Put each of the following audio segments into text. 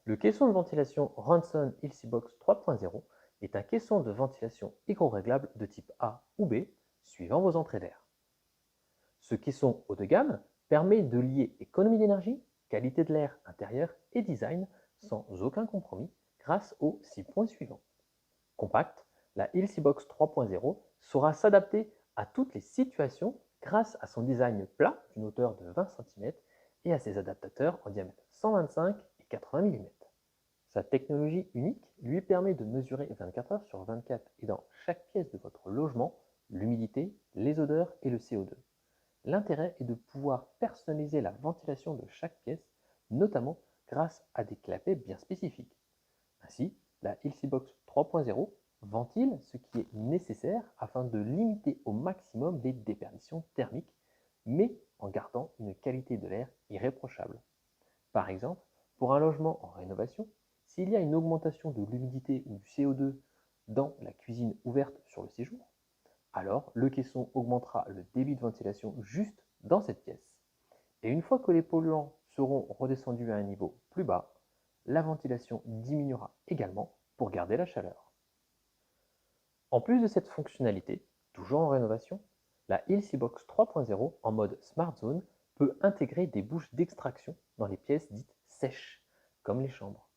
Le caisson de ventilation Ronson Ilseabox 3.0 est un caisson de ventilation hygroréglable de type A ou B, suivant vos entrées d'air. Ce caisson haut de gamme permet de lier économie d'énergie, qualité de l'air intérieur et design sans aucun compromis grâce aux 6 points suivants. Compact, la Ilseabox 3.0 saura s'adapter à toutes les situations grâce à son design plat d'une hauteur de 20 cm et à ses adaptateurs en diamètre 125 et 80 mm. Sa technologie unique lui permet de mesurer 24 heures sur 24 et dans chaque pièce de votre logement l'humidité, les odeurs et le CO2. L'intérêt est de pouvoir personnaliser la ventilation de chaque pièce, notamment grâce à des clapets bien spécifiques. Ainsi, la Ilseabox 3.0 ventile ce qui est nécessaire afin de limiter au maximum les déperditions thermiques, mais en gardant une qualité de l'air irréprochable. Par exemple, pour un logement en rénovation, s'il y a une augmentation de l'humidité ou du CO2 dans la cuisine ouverte sur le séjour, alors le caisson augmentera le débit de ventilation juste dans cette pièce. Et une fois que les polluants seront redescendus à un niveau plus bas, la ventilation diminuera également pour garder la chaleur. En plus de cette fonctionnalité, toujours en rénovation, la Ilseabox 3.0 en mode Smart Zone peut intégrer des bouches d'extraction dans les pièces dites sèches, comme les chambres.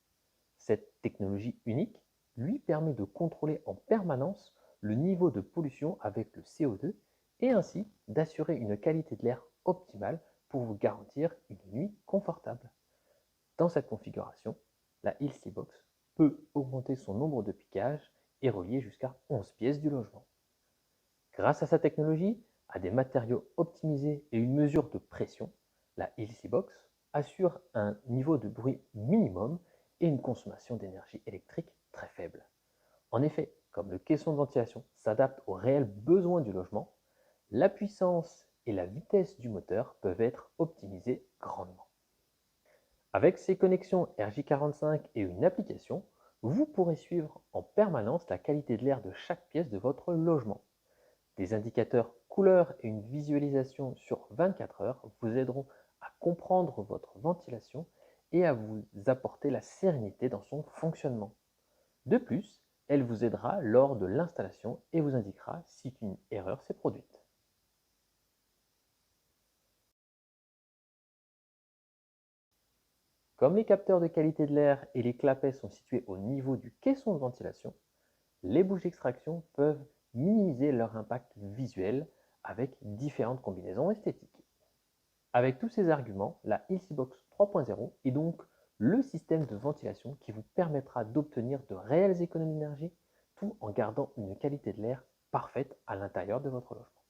Cette technologie unique lui permet de contrôler en permanence le niveau de pollution avec le CO2 et ainsi d'assurer une qualité de l'air optimale pour vous garantir une nuit confortable. Dans cette configuration, la Ilseabox peut augmenter son nombre de piquages et relier jusqu'à 11 pièces du logement. Grâce à sa technologie, à des matériaux optimisés et une mesure de pression, la Ilseabox assure un niveau de bruit minimum et une consommation d'énergie électrique très faible. En effet, comme le caisson de ventilation s'adapte aux réels besoins du logement, la puissance et la vitesse du moteur peuvent être optimisées grandement. Avec ces connexions RJ45 et une application, vous pourrez suivre en permanence la qualité de l'air de chaque pièce de votre logement. Des indicateurs couleurs et une visualisation sur 24 heures vous aideront à comprendre votre ventilation et à vous apporter la sérénité dans son fonctionnement. De plus, elle vous aidera lors de l'installation et vous indiquera si une erreur s'est produite. Comme les capteurs de qualité de l'air et les clapets sont situés au niveau du caisson de ventilation, les bouches d'extraction peuvent minimiser leur impact visuel avec différentes combinaisons esthétiques. Avec tous ces arguments, la Ilseabox 3.0 est donc le système de ventilation qui vous permettra d'obtenir de réelles économies d'énergie tout en gardant une qualité de l'air parfaite à l'intérieur de votre logement.